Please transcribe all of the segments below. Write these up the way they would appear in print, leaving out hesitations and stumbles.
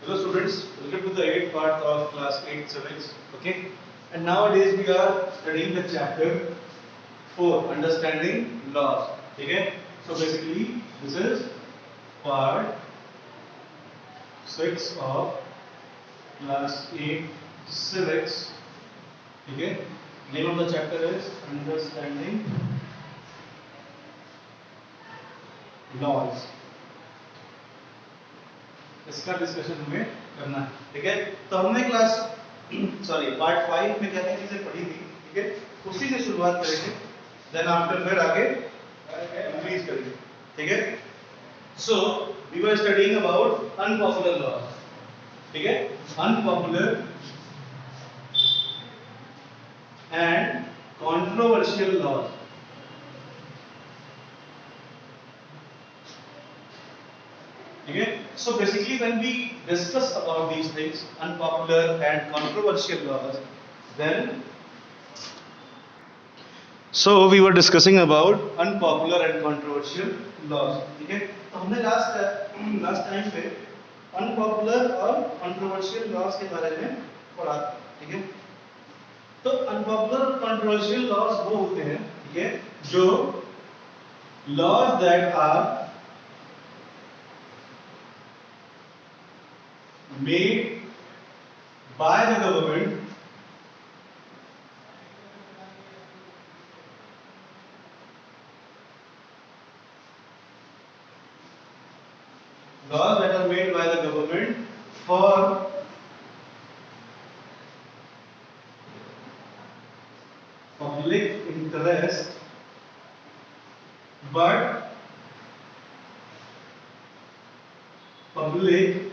Hello students, welcome to the 8th part of class 8 civics. Okay, and nowadays we are studying the chapter 4, understanding laws. Okay, so basically this is part 6 of class 8 civics. Okay, name of the chapter is understanding laws. इसका discussion हमें करना है, ठीक है। तो हमने class sorry part 5 में क्या क्या चीजें पढ़ी थी, ठीक है, उसी से शुरुआत करेंगे, देन आफ्टर फिर आगे इंक्रीज करेंगे, ठीक है। So we were studying about unpopular laws, ठीक है, अनपॉपुलर एंड कंट्रोवर्शियल लॉज। ठीक है, so basically when we discuss about these things, unpopular and controversial laws, then so we were discussing about unpopular and controversial laws, ठीक है। तो हमने last time पे unpopular और कंट्रोवर्शियल लॉज के बारे में पढ़ा, ठीक है। तो अनपॉपुलर और कंट्रोवर्शियल लॉज वो होते हैं, ठीक है, जो laws that are made by the government laws that are made by the government for public interest but public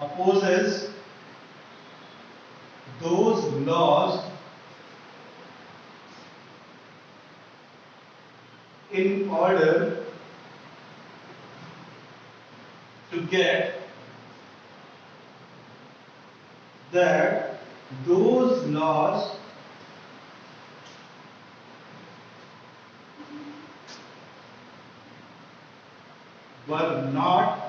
opposes those laws in order to get that those laws were not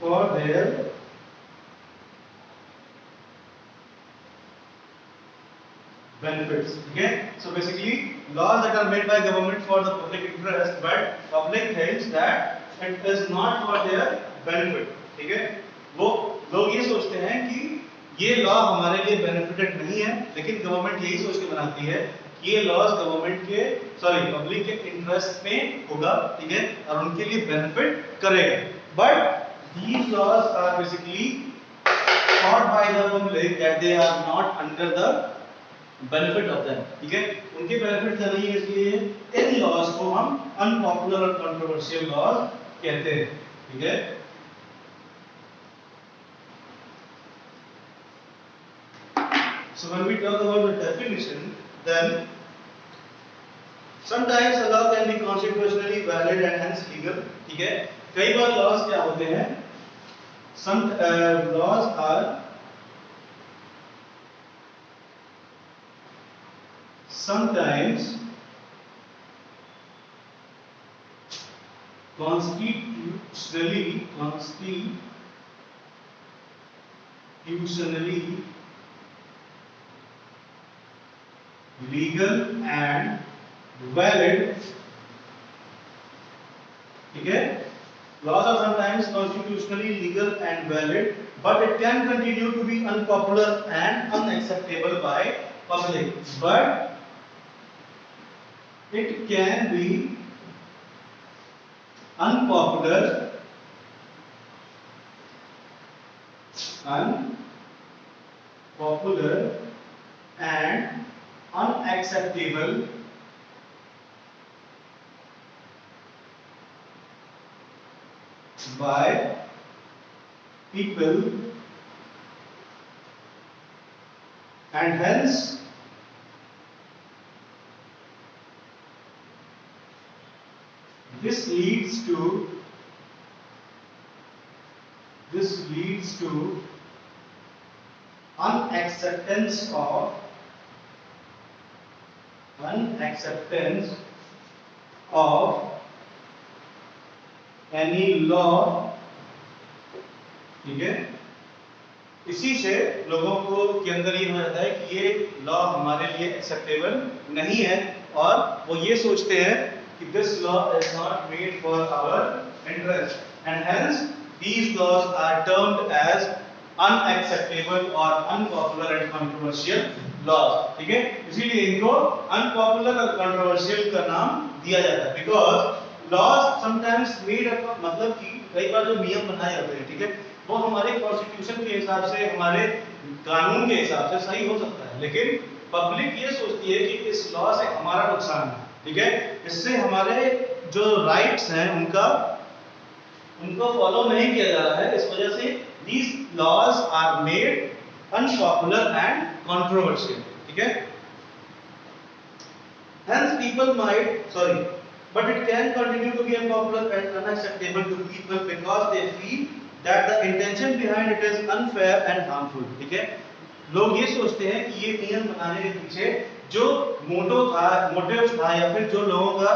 for their benefits, okay। So basically laws that are made by government for the public interest but public thinks that it is not for their benefit, ठीक है। वो लोग ये सोचते हैं कि ये law हमारे लिए बेनिफिटेड नहीं है, लेकिन गवर्नमेंट यही सोच के बनाती है कि ये लॉज गवर्नमेंट के सॉरी पब्लिक के इंटरेस्ट में होगा, ठीक है, और उनके लिए बेनिफिट करेगा। But these laws are basically taught by the public that they are not under the benefit of them, ठीक है, उनके बेनिफिट का नहीं है, इसलिए इन लॉज को हम अनपॉपुलर और कंट्रोवर्शियल लॉज कहते हैं, ठीक है। So when we talk about the definition, then sometimes a law can be constitutionally valid and hence legal, ठीक है। कई बार लॉज क्या होते हैं, some laws are sometimes constitutionally legal and valid, ठीक है। Laws are sometimes constitutionally legal and valid, but it can continue to be unpopular and unacceptable by public. But it can be unpopular and unacceptable by people, and hence this leads to unacceptance of unacceptance of any law, ठीक है, इसी से लोगों को के अंदर ये हो जाता है कि ये लॉ हमारे लिए एक्सेप्टेबल नहीं है और वो ये सोचते हैं कि this law is not made for our interest and hence these laws are termed as unacceptable और अनपॉपुलर एंड कंट्रोवर्शियल लॉज, ठीक है, इसीलिए इनको अनपॉपुलर और कंट्रोवर्शियल का नाम दिया जाता है because laws sometimes made up, मतलब कि कई बार जो नियम बनाए जाते हैं, ठीक है, वो हमारे कॉन्स्टिट्यूशन के हिसाब से, हमारे कानून के हिसाब से सही हो सकता है, लेकिन पब्लिक ये सोचती है कि इस लॉ से हमारा नुकसान है, ठीक है, इससे हमारे जो राइट्स हैं उनको फॉलो नहीं किया जा रहा है, इस वजह से these laws are made unpopular and controversial, ठीक है, hence people might but it can continue to be unpopular and unacceptable to people because they feel that the intention behind it is unfair and harmful, ठीक है, लोग ये सोचते हैं कि ये नियम बनाने के पीछे जो मोटिव था या फिर जो लोगों का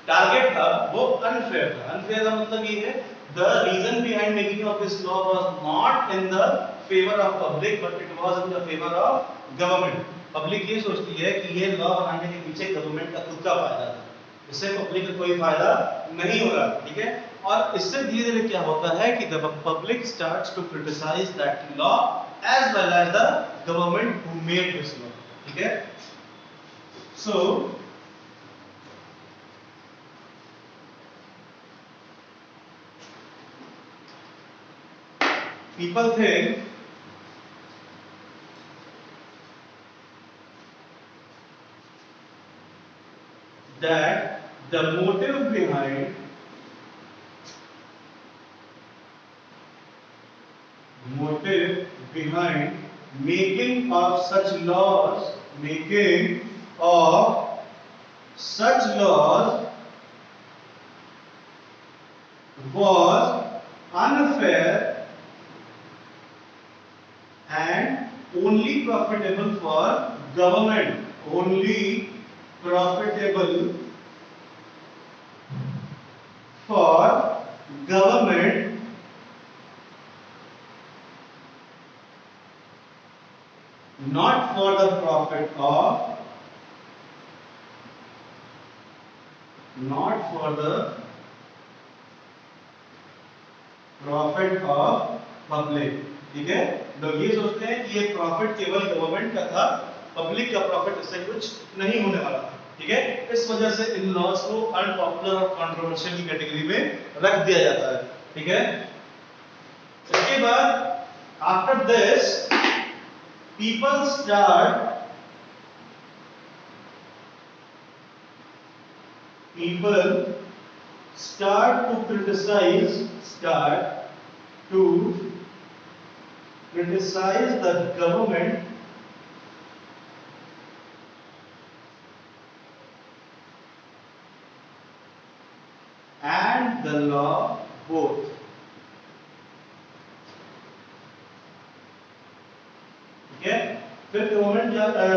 टारगेट था वो अनफेयर था। अनफेयर का मतलब ये है the reason behind making of this law was not in the favor of public but it was in the favor of government। Public ये सोचती है कि ये लॉ बनाने के पीछे गवर्नमेंट का खुद का फायदा था, इससे पब्लिक को कोई फायदा नहीं हो रहा, ठीक है, और इससे धीरे धीरे क्या होता है कि the public starts to criticize that law as well as the government who made this law, ठीक है, so people think that the motive behind making of such laws was unfair and only profitable for government, not for the profit of public, ठीक है, लोग ये सोचते हैं कि ये प्रॉफिट केवल गवर्नमेंट का था, पब्लिक का प्रॉफिट इससे कुछ नहीं होने वाला था, ठीक है, इस वजह से इन लॉज को अनपॉपुलर और कंट्रोवर्शियल की कैटेगरी में रख दिया जाता है, ठीक है, इसके बाद after this people start to criticize the government and the law both, ठीक है, फिर गवर्नमेंट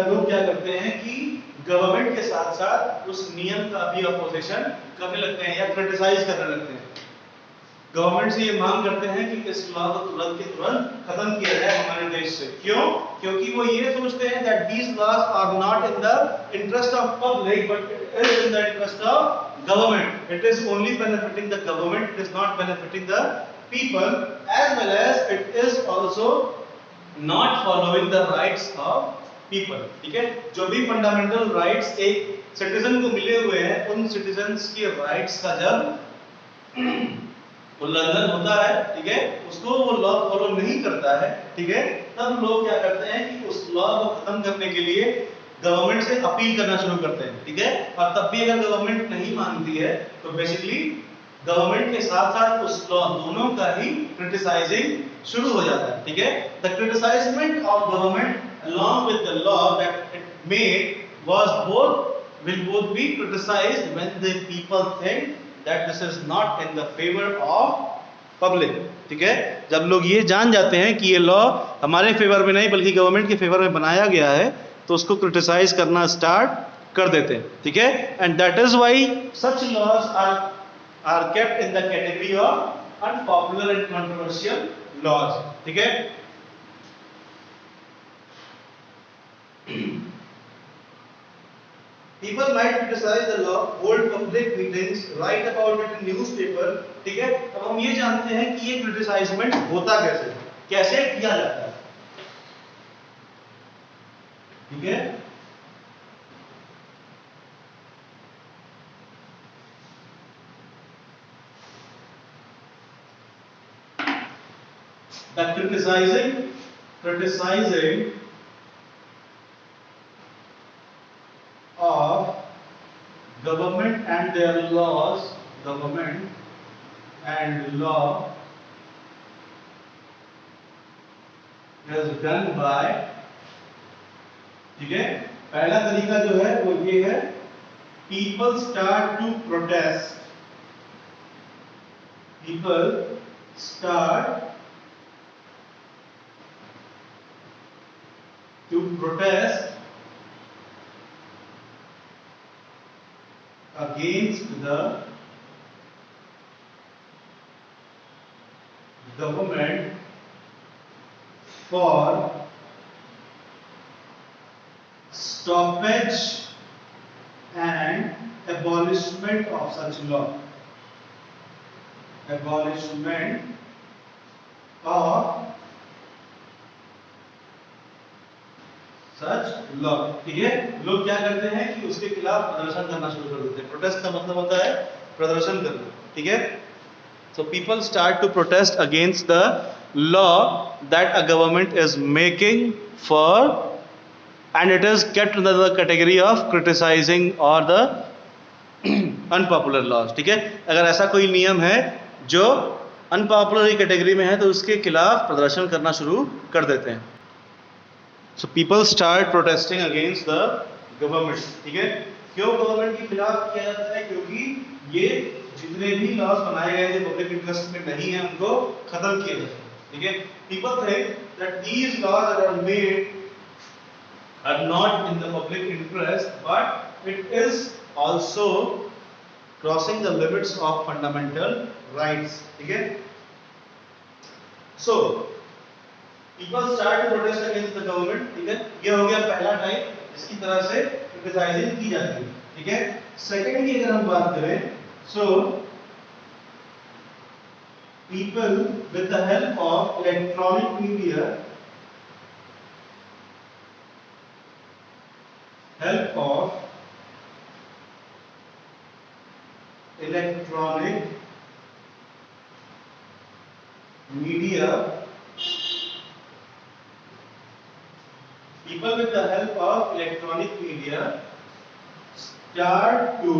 लोग क्या करते हैं कि गवर्नमेंट के साथ साथ उस नियम का भी अपोजिशन करने लगते हैं या क्रिटिसाइज करने लगते हैं, गवर्नमेंट से ये मांग करते हैं कि इस लॉ को तुरंत के तुरंत खत्म किया जाए हमारे देश से, क्यों, क्योंकि वो ये सोचते हैं that these laws are not in the interest of public but it is in the interest of government, it is only benefiting the government, it is not benefiting the people, as well as it is also not following the rights of people, ठीक है, जो भी fundamental rights एक citizen को मिले हुए हैं उन सिटीजन्स के राइट्स का जब उल्लंघन होता है, ठीक है, उसको वो लॉ फॉलो नहीं करता है, ठीक है, तब लोग क्या करते हैं कि उस लॉ को खत्म करने के लिए गवर्नमेंट से अपील करना शुरू करते हैं, ठीक है, और तब भी अगर गवर्नमेंट नहीं मानती है तो बेसिकली गवर्नमेंट के साथ साथ उस लॉ दोनों का ही क्रिटिसाइजिंग शुरू हो जाता है, ठीक है, the criticisement of government along with the law that it made will both be criticized when the people think that this is not in the favor of public, ठीक है, जब लोग ये जान जाते हैं कि ये लॉ हमारे फेवर में नहीं बल्कि गवर्नमेंट के फेवर में बनाया गया है तो उसको क्रिटिसाइज करना स्टार्ट कर देते हैं, ठीक है। And that is why such laws are kept in the category of unpopular and controversial laws, ठीक है। People might criticize the law, hold public meetings, write about it in newspaper, ठीक है। अब हम ये जानते हैं कि ये क्रिटिसाइजमेंट होता कैसे, कैसे किया जाता है, ठीक है। The criticizing of government and their laws, government and law is done by, ठीक है। पहला तरीका जो है वो ये है, people start to protest, people start to protest against the government for stoppage and abolishment of such law, abolishment of such law, ठीक है। लोग क्या करते हैं कि उसके खिलाफ प्रदर्शन करना शुरू कर देते हैं। प्रोटेस्ट का मतलब होता है प्रदर्शन करना, ठीक है। So people start to protest against the law that a government is making for, and it is kept under the category of criticising और द अनपॉपुलर लॉज, ठीक है। अगर ऐसा कोई नियम है जो अनपॉपुलर कैटेगरी में है तो उसके खिलाफ प्रदर्शन करना शुरू कर देते हैं। So people start protesting against the government, ठीक है। क्यों गवर्नमेंट के खिलाफ किया जाता है? क्योंकि ये जितने भी लॉज बनाए गए जो पब्लिक इंटरेस्ट में नहीं है उनको खत्म किया जाता है, ठीक है। People think that these laws that are made are not in the public interest, but it is also crossing the limits of fundamental rights, ठीक है। So people start to protest against the government, ठीक है। ये हो गया पहला type, इसकी तरह से क्रिटिसाइजिंग की जाती है, ठीक है। सेकंड की अगर हम बात करें, सो people with the help of electronic media, help of electronic media, people with the help of electronic media start to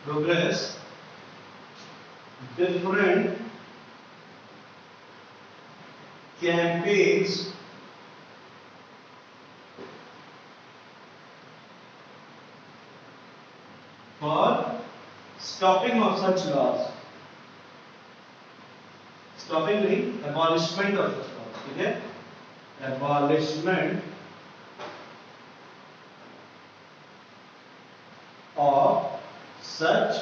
progress different campaigns for stopping of such laws, stopping नहीं, abolishment of such laws, ठीक है। abolishment of such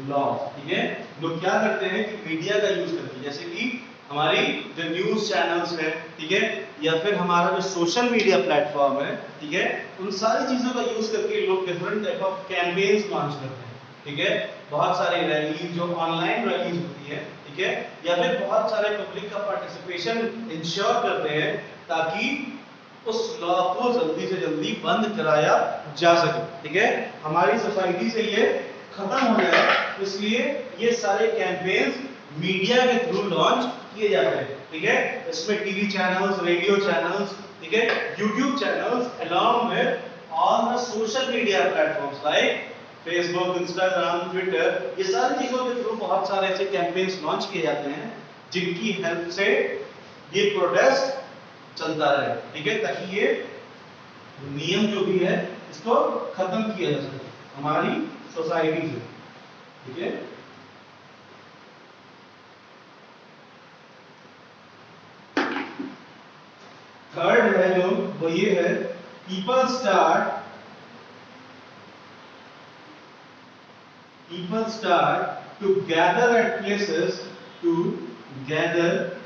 laws, ठीक है। लोग क्या करते हैं कि मीडिया का यूज करके, जैसे कि हमारी जो न्यूज चैनल्स है, ठीक है, या फिर हमारा जो सोशल मीडिया प्लेटफॉर्म है, ठीक है, उन सारी चीजों का यूज करके लोग different type of campaigns launch करते हैं, ठीक है। बहुत सारी रैली जो ऑनलाइन रैलीज होती है, ठीक है, या फिर बहुत सारे पब्लिक का पार्टिसिपेशन इंश्योर करते हैं ताकि उस लॉ को जल्दी से जल्दी बंद कराया जा सके, ठीक है। हमारी सोसाइटी से ये खत्म हो जाए, इसलिए ये सारे कैंपेन्स मीडिया के थ्रू लॉन्च किए जाते हैं, ठीक है। इसमें टीवी चैनल्स, रेडियो चैनल्स, ठीक है, YouTube channels along with all the social media platforms like Facebook, Instagram, Twitter, ये सारी चीजों के थ्रू बहुत सारे ऐसे कैंपेन्स लॉन्च किए जाते हैं जिनकी हेल्प से ये प्रोटेस्ट चलता रहे, ठीक है, ताकि ये नियम जो भी है इसको खत्म किया जा सके हमारी सोसाइटी से, ठीक है। वो ये है, people start to gather at places, to gather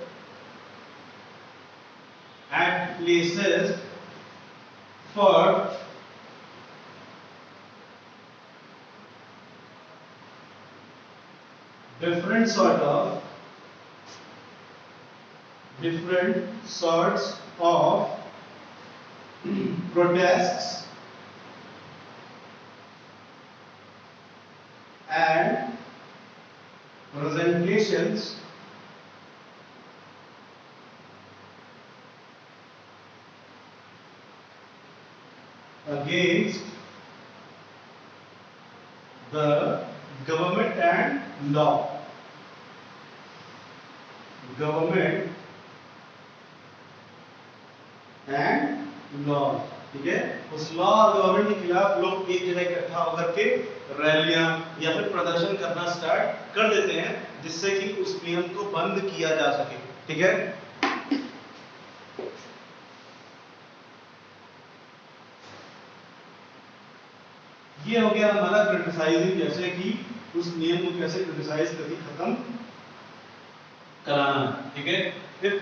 at places for different sorts of protests and presentations against the government and law. Government and law, ठीक है। उस लॉ और गवर्नमेंट के खिलाफ लोग एक जगह इकट्ठा होकर के रैलियां या फिर प्रदर्शन करना स्टार्ट कर देते हैं, जिससे कि उस नियम को बंद किया जा सके, ठीक है। ये हो गया हमारा क्रिटिसाइजिंग, जैसे कि उस नियम को कैसे क्रिटिसाइज करके खत्म कराना, ठीक है। If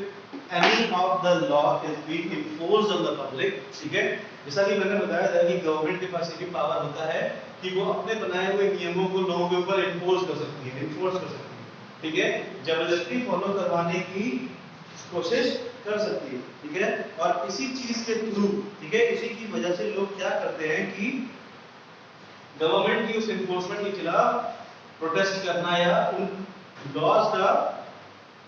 any of the law is being enforced on the public, ठीक है, जैसा कि मैंने बताया था कि गवर्नमेंट के पास ये पावर होता है कि वो अपने बनाए हुए नियमों को लोगों के ऊपर इन्फोर्स कर सकती है, ठीक है, जबरदस्ती फॉलो करवाने की कोशिश कर सकती है, ठीक है। और इसी चीज के थ्रू, ठीक है, इसी की वजह से लोग क्या करते हैं कि गवर्नमेंट की उस इन्फोर्समेंट के खिलाफ प्रोटेस्ट करना या उन लॉज का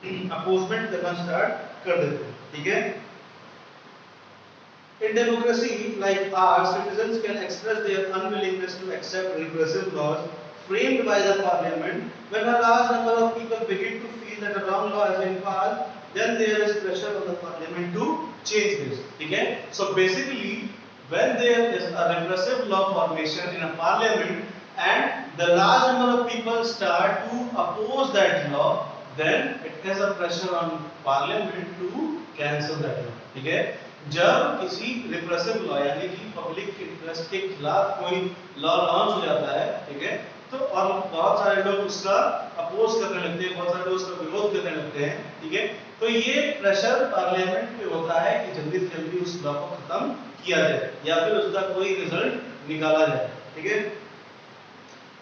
अपोजमेंट करना स्टार्ट कर देते हैं, ठीक है। In democracy like ours, citizens can express their unwillingness to accept repressive laws framed by the parliament. When a large number of people begin to feel that a wrong law has been passed, then there is pressure on the parliament to change this, ठीक है। So basically, when there is a repressive law formation in a parliament and the large number of people start to oppose that law, then it has a pressure on parliament to cancel that law, ठीक है। जब किसी repressive law यानी कि public interest के खिलाफ कोई law launch हो जाता है, ठीक है, तो और बहुत सारे लोग उसका अपोज करने लगते हैं, बहुत सारे लोग उसका विरोध करने लगते हैं, ठीक है, तो ये प्रेशर पार्लियामेंट पे होता है कि जल्दी से जल्दी उस लॉ को खत्म किया जाए या फिर उसका कोई रिजल्ट निकाला जाए, ठीक है।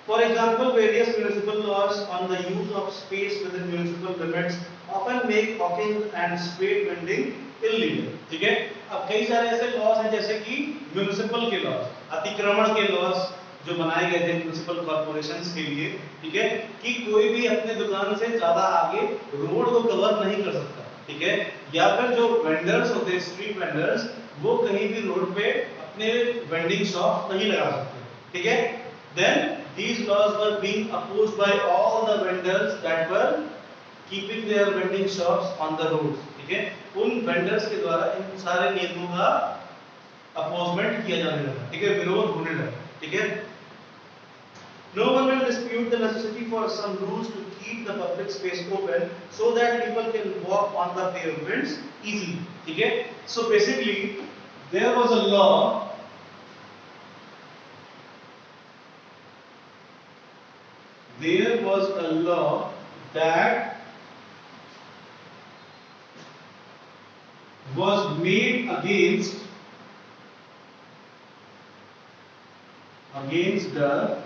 For example, various municipal laws on the use of space within municipal limits often make hawking and street vending illegal, ठीक है। अब कई सारे ऐसे लॉज हैं जैसे कि म्युनिसिपल के लॉज, अतिक्रमण के लॉज जो बनाए गए थे म्युनिसिपल कॉर्पोरेशंस के लिए, ठीक है, कि कोई भी अपने दुकान से ज्यादा आगे रोड को कवर नहीं कर सकता, ठीक है, या फिर जो वेंडर्स होते हैं स्ट्रीट वेंडर्स, वो कहीं भी रोड पे अपने वेंडिंग शॉप नहीं लगा सकते, ठीक है। Then these laws were being opposed by all the vendors that were keeping their vending shops on the roads, ठीक है। उन वेंडर्स के द्वारा इन सारे नियमों का अपोजमेंट किया जाने लगा, ठीक है, विरोध होने लगा, ठीक है। No one will dispute the necessity for some rules to keep the public space open so that people can walk on the pavements easily, ठीक है। So basically there was a law that was made against the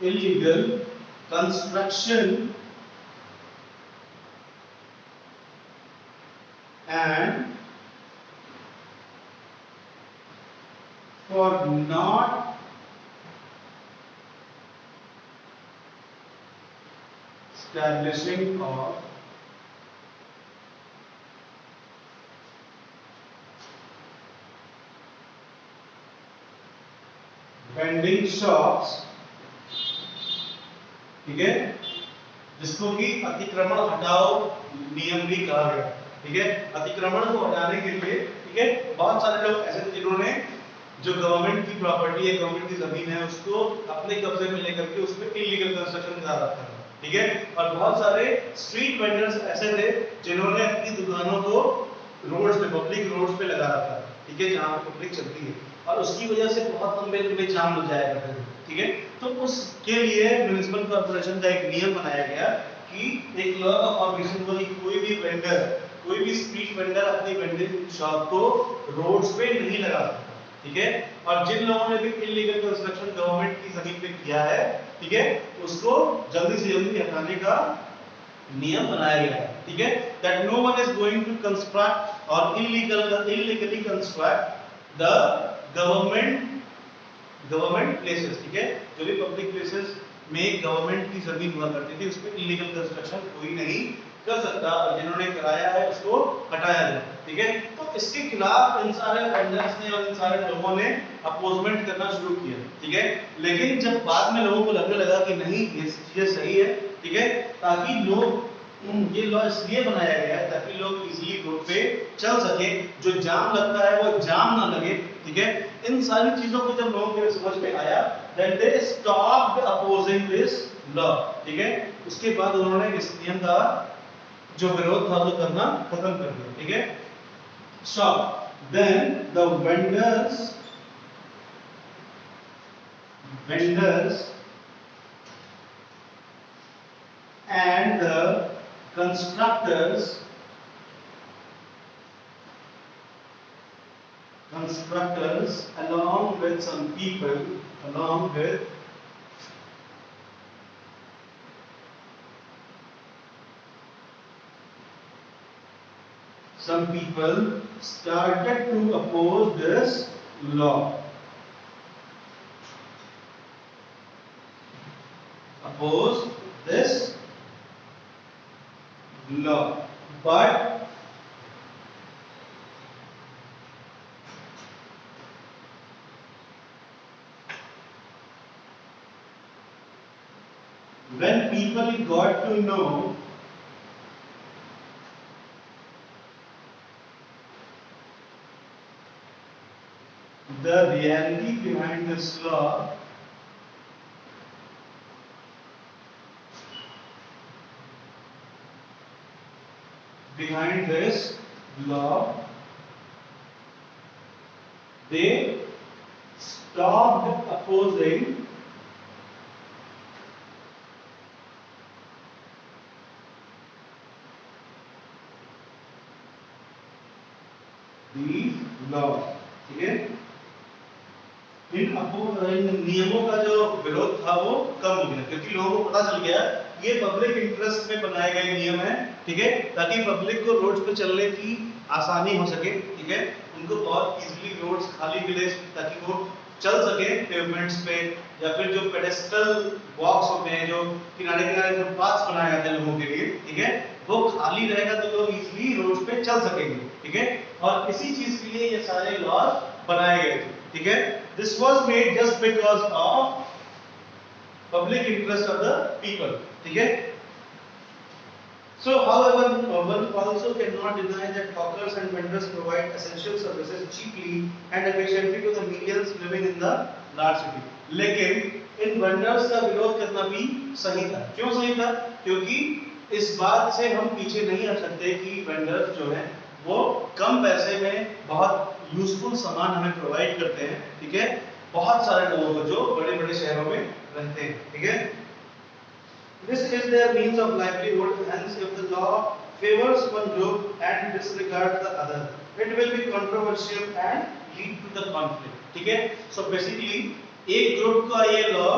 illegal construction and for not establishing of vending shops, ठीक है, जिसको कि अतिक्रमण हटाओ नियम भी कहा गया, ठीक है। अतिक्रमण को हटाने के लिए, ठीक है, बहुत सारे लोग ऐसे थे जिन्होंने जो गवर्नमेंट की प्रॉपर्टी है, गवर्नमेंट की जमीन है, उसको अपने कब्जे में लेकर के उसमें इलीगल कंस्ट्रक्शन करा रखा है, ठीक है। और बहुत सारे स्ट्रीट वेंडर्स ऐसे थे जिन्होंने अपनी दुकानों को रोड्स पे, पब्लिक रोड्स पे लगा रखा, ठीक है, जहाँ पे पब्लिक चलती है, और उसकी वजह से बहुत लंबे लंबे जाम लग जाया करते थे, ठीक है। तो उसके लिए म्युनिसिपल कॉर्पोरेशन का एक नियम बनाया गया कि एक लॉ का फॉर्मेशन हुआ कि कोई भी वेंडर, कोई भी स्ट्रीट वेंडर अपनी वेंडिंग शॉप को रोड्स पे नहीं लगा सकता, ठीक है। और जिन लोगों ने भी इलीगल कंस्ट्रक्शन गवर्नमेंट की जमीन पे किया है, ठीक है, उसको जल्दी से जल्दी हटाने का नियम बनाया गया है, ठीक है। That no one is going to construct और illegally construct the government places, ठीक है। जो भी पब्लिक प्लेसेस में गवर्नमेंट की जमीन हुआ करती थी, उसमें इलीगल कंस्ट्रक्शन कोई नहीं कर सकता, और जिन्होंने कराया है उसको हटाया जाए, ठीक है। तो इसके खिलाफ इन सारे वेंडर्स ने और इन सारे लोगों ने अपोजमेंट करना शुरू किया, ठीक है। लेकिन जब बाद में लोगों को लगने लगा कि नहीं ये चीजें सही है, ठीक है, ताकि लोग, ये लॉ इसलिए बनाया गया है ताकि लोग इजीली रोड पे चल सके, जो जाम लगता है वो जाम ना लगे, ठीक है। इन सारी चीजों को जब लोगों के समझ में आया, then they stopped opposing this law, ठीक है। उसके बाद उन्होंने इस नियम का जो विरोध था वो करना खत्म कर दिया, ठीक है। Stop. Then the vendors and the constructors along with some people, along with some people started to oppose this law. Oppose this law, but when people got to know the reality behind this law, they stopped opposing these laws, ठीक है। इन नियमों का जो विरोध था वो कम हो गया, क्योंकि लोगों को पता चल गया ये पब्लिक इंटरेस्ट में बनाए गए नियम है, ठीक है, ताकि पब्लिक को रोड्स पे चलने की आसानी हो सके, ठीक है। उनको बहुत इजीली रोड्स खाली मिले ताकि वो चल सके पेवमेंट्स पे, या फिर जो पेडेस्ट्रल वॉक्स होते हैं, जो किनारे किनारे जो पाथ्स बनाए जाते हैं लोगों के लिए, ठीक है, वो खाली रहेगा तो लोग इजीली रोड्स पे चल सकेंगे, ठीक है। और इसी चीज के लिए ये सारे लॉज बनाए गए थे, ठीक है। This was made just because of public interest of the people, ठीक है। So, however, one also cannot deny that hawkers and vendors provide essential services cheaply and efficiently to the millions living in the large city. लेकिन इन vendors का विरोध करना भी सही था। क्यों सही था? क्योंकि इस बात से हम पीछे नहीं हट सकते कि vendors जो हैं वो कम पैसे में बहुत यूजफुल सामान हमें प्रोवाइड करते हैं, ठीक है, बहुत सारे लोगों को जो बड़े बड़े शहरों में रहते हैं, ठीक है। This is their means of livelihood, hence if the law favors one group and disregards the other, it will be controversial and lead to the conflict, ठीक है। So basically एक ग्रुप का ये लॉ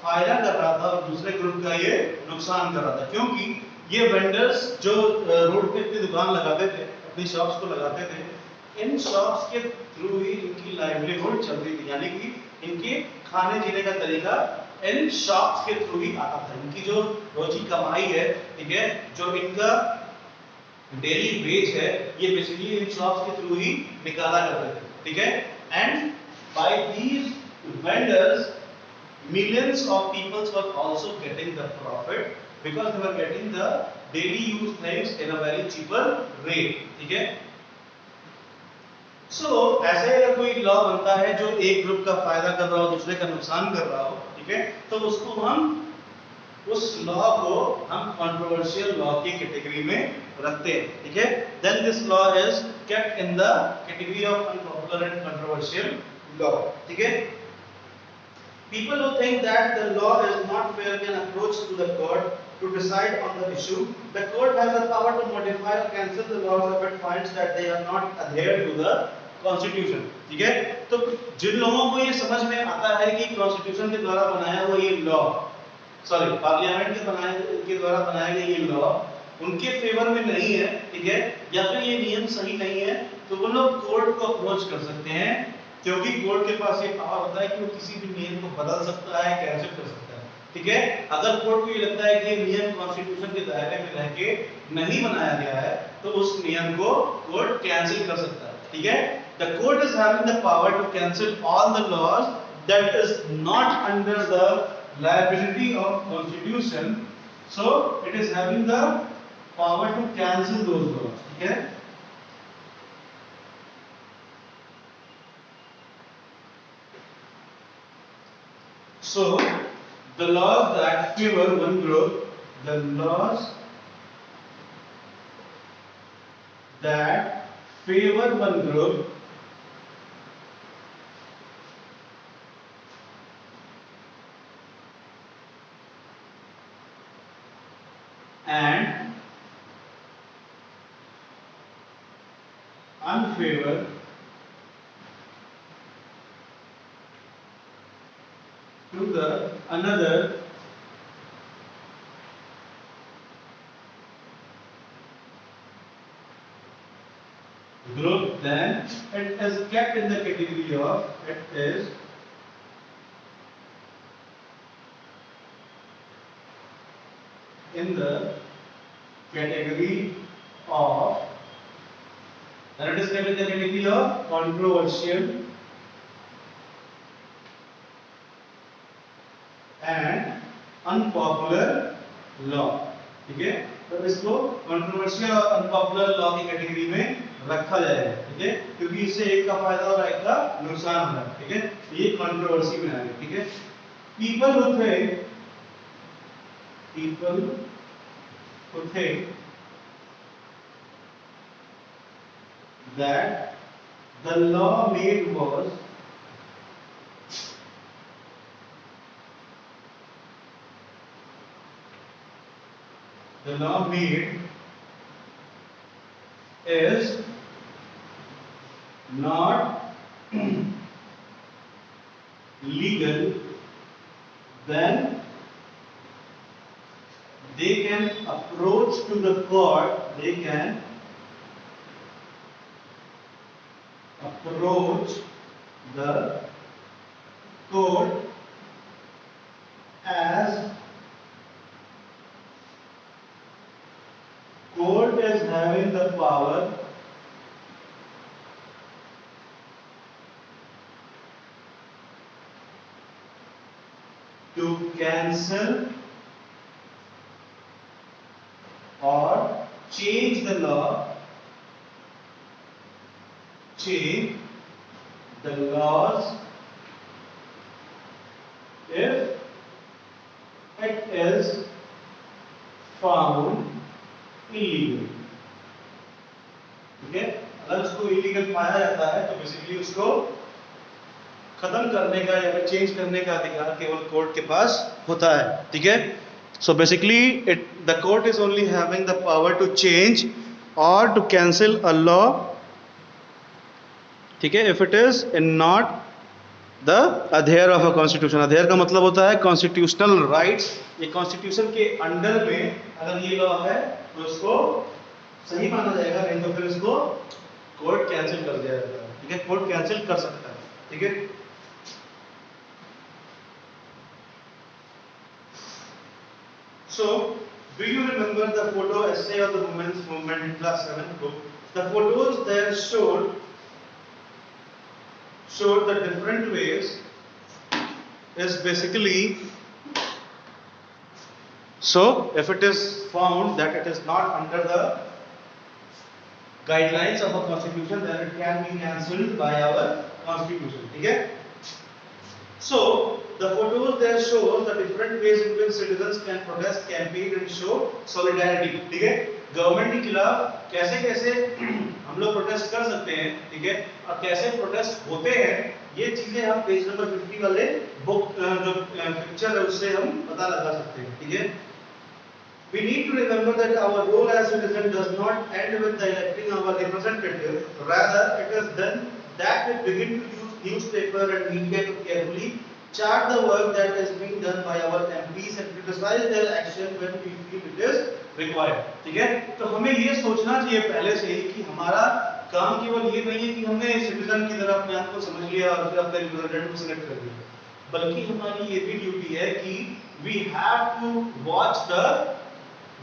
फायदा कर रहा था और दूसरे ग्रुप का ये नुकसान कर रहा था, क्योंकि ये वेंडर्स जो रोड पे अपनी दुकान लगाते थे, अपनी शॉप्स को लगाते थे, इन शॉप्स के थ्रू ही इनकी लाइवलीहुड चलती थी, यानी कि इनके खाने जीने का तरीका इन शॉप्स के थ्रू ही आता था। इनकी जो रोजी कमाई है, ठीक है, जो इनका डेली वेज है, ये बेसिकली इन शॉप्स के थ्रू ही निकाला करते थे, ठीक है। And by these vendors millions of people were also getting the profit because they were getting the daily use things in a very cheaper rate, ठीक है। So, ऐसे अगर कोई लॉ बनता है जो एक ग्रुप का फायदा कर रहा हो, दूसरे का नुकसान कर रहा हो, ठीक है, तो उसको हम उस लॉ को हम कंट्रोवर्शियल लॉ की कैटेगरी में रखते हैं, ठीक है। Then this law is kept in the category of unpopular and controversial law, ठीक है। People who think that the law is not fair can approach to the court to decide on the issue. The court has the power to modify or cancel the laws if it finds that they are not adhered to the constitution, ठीक है। तो जिन लोगों को ये समझ में आता है कि कॉन्स्टिट्यूशन के द्वारा बनाया हुआ ये लॉ, सॉरी पार्लियामेंट के द्वारा बनाया गया ये लॉ उनके फेवर में नहीं है, ठीक है, या फिर ये नियम सही नहीं है, तो वो लोग कोर्ट को अप्रोच कर सकते हैं, क्योंकि कोर्ट के पास ये पावर होता है कि वो किसी भी नियम को बदल सकता है, कैंसिल कर सकता है, ठीक है। अगर कोर्ट को ये लगता है कि ये नियम कॉन्स्टिट्यूशन के दायरे में रह के नहीं बनाया गया है, तो उस नियम को कोर्ट कैंसिल कर सकता है, ठीक है। The court is having the power to cancel all the laws that is not under the liability of constitution, so it is having the power to cancel those laws, ठीक है। So the laws that favor one group, the laws that favor one group and unfavor to the another group, then it is kept in the category of, it is in the category of, then it is kept in the category of controversial and unpopular law, ठीक है। तो इसको controversial और unpopular law की category में रखा जाएगा, ठीक है, क्योंकि इससे एक का फायदा और एक का नुकसान हो रहा है, ठीक है। ये कंट्रोवर्सी में आ गया, ठीक है। people who think that the law made was the law made is not legal, then they can approach to the court, they can approach the court as court is having the power to cancel or change the law, change the laws if it is found illegal, ठीक है। अगर उसको illegal पाया जाता है तो basically उसको खत्म करने का या फिर चेंज करने का अधिकार केवल कोर्ट के पास होता है, ठीक है। So basically the court is only having the power to change और टू कैंसिल अ लॉ, ठीक है, if it is in not the adhere of a constitution. Adhere का मतलब होता है कॉन्स्टिट्यूशनल राइट्स, ये कॉन्स्टिट्यूशन के अंडर में अगर ये लॉ है तो उसको सही माना जाएगा, नहीं तो फिर इसको कोर्ट कैंसिल कर दिया जाएगा, ठीक है। कोर्ट कैंसिल कर सकता है, ठीक है। So, do you remember the photo essay of the women's movement in class 7 book? The photos there showed the different ways is basically, so if it is found that it is not under the guidelines of a constitution, then it can be cancelled by our constitution, ठीक है। So the photos there shows the different ways in which citizens can protest, campaign and show solidarity. ठीक है, government के खिलाफ कैसे कैसे हम लोग प्रोटेस्ट कर सकते हैं, ठीक है, और कैसे प्रोटेस्ट होते हैं, ये चीजें हम पेज नंबर 50 वाले बुक जो पिक्चर है उससे हम पता लगा सकते हैं. ठीक है, we need to remember that our role as citizen does not end with the electing our representative. Rather, it is then that we begin to use newspaper and media to carefully chart the work that is being done by our MPs and criticize their action when we feel it is required. ठीक है, तो हमें ये सोचना चाहिए पहले से ही कि हमारा काम केवल ये नहीं है कि हमने सिटीजन की तरह अपने आप को समझ लिया और फिर अपने रिप्रेजेंटेटिव को सिलेक्ट कर दिया, बल्कि हमारी ये भी ड्यूटी है कि we have to watch the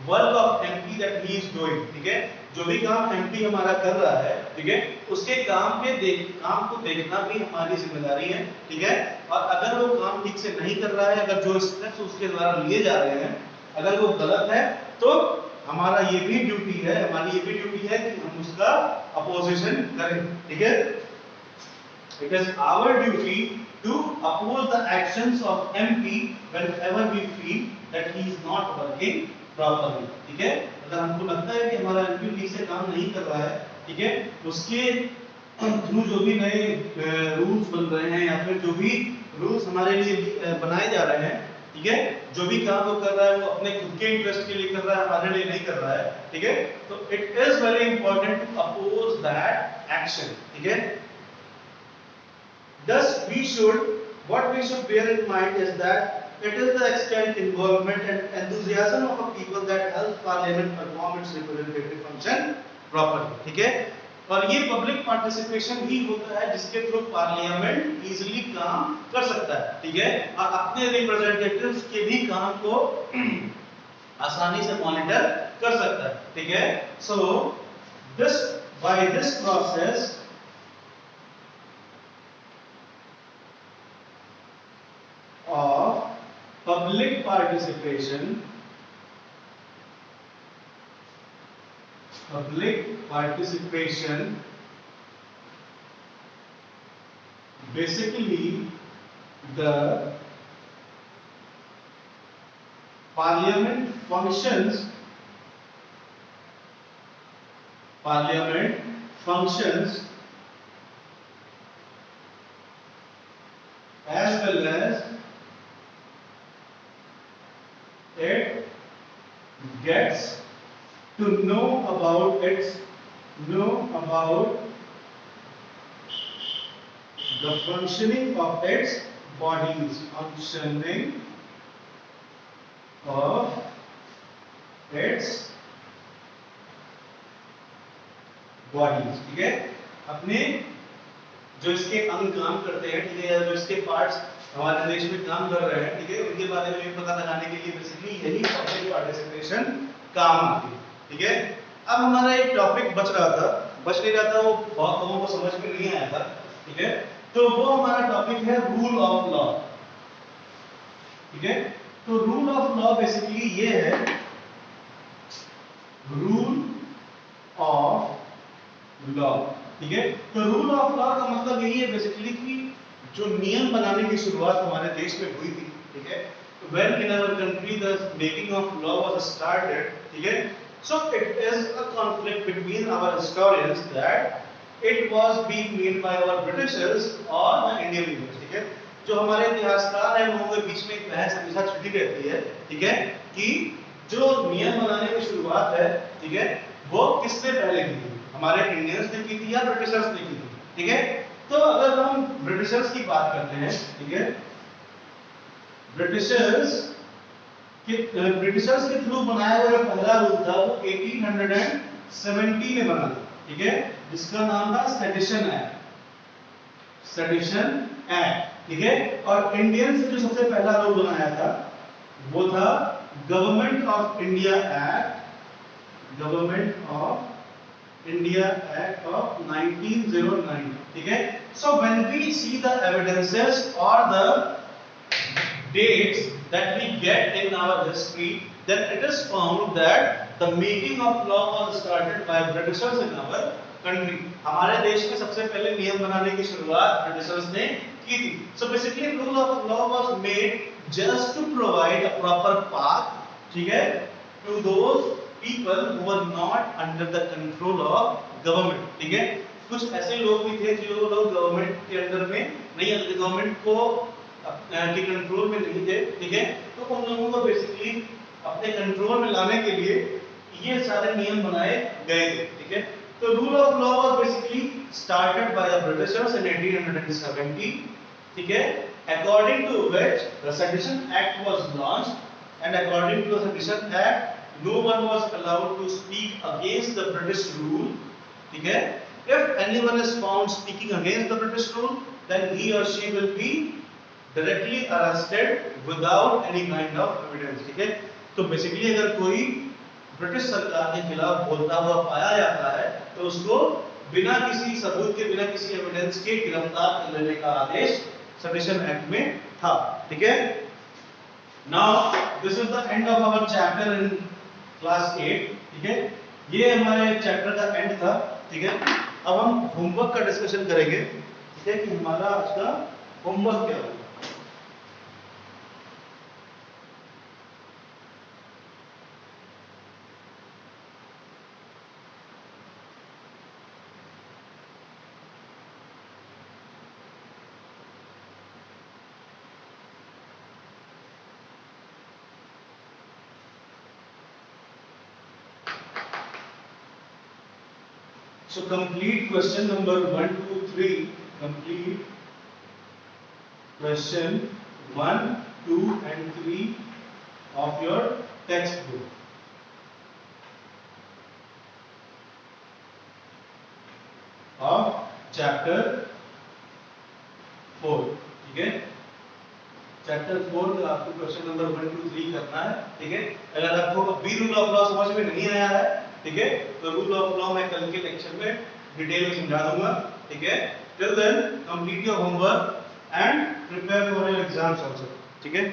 work of MP that he is doing. ठीक है, जो भी काम एमपी हमारा कर रहा है, ठीक है, उसके काम को देखना भी हमारी जिम्मेदारी है. ठीक है, और अगर वो काम ठीक से नहीं कर रहा है, अगर जो स्टेप्स उसके द्वारा लिए जा रहे हैं अगर वो गलत है, तो हमारा ये भी ड्यूटी है, हमारी ये भी ड्यूटी है कि हम उसका अपोजिशन करें. ठीक है, it is our duty to oppose the actions of MP whenever we feel that he is not working properly. ठीक है, अगर हमको लगता है कि हमारा एमपी ठीक से काम नहीं कर रहा है, ठीक है, उसके थ्रू जो भी नए रूल्स बन रहे हैं या फिर जो भी रूल्स हमारे लिए बनाए जा रहे हैं, ठीक है, जो भी काम वो कर रहा है वो अपने खुद के इंटरेस्ट के लिए कर रहा है, हमारे लिए नहीं कर रहा है. ठीक है, तो it is very important to oppose that action. ठीक है, thus what we should bear in mind is that it is the extent, involvement and enthusiasm of a people that helps parliament perform its representative function properly. ठीक है, और ये public participation ही होता है जिसके through parliament easily काम कर सकता है. ठीक है, और अपने रिप्रेजेंटेटिव्स के भी काम को आसानी से मॉनिटर कर सकता है. ठीक है, so by this process of public participation basically the parliament functions as well as it gets to know about the functioning of its bodies. ठीक है, अपने जो इसके अंग काम करते हैं, ठीक है, या जो इसके पार्ट्स हमारे देश में काम कर रहे हैं, ठीक है, उनके बारे में भी पता लगाने के लिए बेसिकली यही पब्लिक पार्टिसिपेशन काम आती है. ठीक है, अब हमारा एक टॉपिक बच नहीं रहा था, वो बहुत लोगों को समझ में नहीं आया था. ठीक है, तो वो हमारा टॉपिक है रूल ऑफ लॉ. ठीक है, तो रूल ऑफ लॉ बेसिकली ये है, रूल ऑफ लॉ. ठीक है, तो रूल ऑफ लॉ का मतलब यही है बेसिकली कि जो नियम बनाने की शुरुआत हमारे देश में हुई थी. ठीक है, when in our country the making of law was started. ठीक है, so it is a conflict between our historians that it was being made by our Britishers or the Indian leaders. ठीक है, जो हमारे इतिहासकार हैं उनके बीच में एक बहस हमेशा छिड़ी रहती है. ठीक है, कि जो नियम बनाने की शुरुआत है, ठीक है, वो किसने पहले की थी, हमारे इंडियंस ने की थी या ब्रिटिशर्स ने की थी. ठीक है, तो अगर हम ब्रिटिशर्स की बात करते हैं, ठीक है, ब्रिटिशर्स के थ्रू बनाया हुआ जो पहला रूल था वो 1870 में बना था. ठीक है, जिसका नाम था सेडिशन एक्ट. ठीक है, और इंडियंस ने जो सबसे पहला रूल बनाया था वो था government of India act of 1909. ठीक है, so when we see the evidences or the dates that we get in our history, then it is found that the making of law was started by Britishers in our country. हमारे देश में सबसे पहले नियम बनाने की शुरुआत Britishers ने की थी. So basically rule of law was made just to provide a proper path, ठीक है, to those people who were not under the control of government. ठीक है, कुछ ऐसे लोग भी थे जो लोग गवर्नमेंट के अंडर में नहीं, गवर्नमेंट को के कंट्रोल में नहीं थे. ठीक है, तो उन लोगों को बेसिकली अपने कंट्रोल में लाने के लिए ये सारे नियम बनाए गए थे. ठीक है, तो rule of law was basically started by the Britishers इन 1870. ठीक है, according to which the Sedition Act was launched, and according to the Sedition Act no one was allowed to speak against the British rule. ठीक है, if anyone is found speaking against the British rule, then he or she will be directly arrested without any kind of evidence. ठीक है, तो basically अगर कोई British सरकार के खिलाफ बोलता हुआ पाया जाता है तो उसको बिना किसी सबूत के, बिना किसी एविडेंस के गिरफ्तार कर लेने का आदेश सेडिशन एक्ट में था. ठीक है, now this is the end of our chapter in class 8. ठीक है, ये हमारे चैप्टर का एंड था. ठीक है, अब हम होमवर्क का डिस्कशन करेंगे. ठीक है, कि हमारा आज का होमवर्क क्या होगा. So complete question number 1 to 3. Complete question 1, 2 and 3 of your textbook. Of chapter 4. ठीक है, चैप्टर 4 का आपको क्वेश्चन नंबर 1 to 3 करना है. ठीक है, अगर आपको अभी रूल ऑफ लॉ समझ में नहीं आया है, ठीक है, तो रूल ऑफ लॉ मैं कल के लेक्चर में डिटेल में समझा दूंगा. ठीक है, till then complete your homework and prepare for your exams also. ठीक है.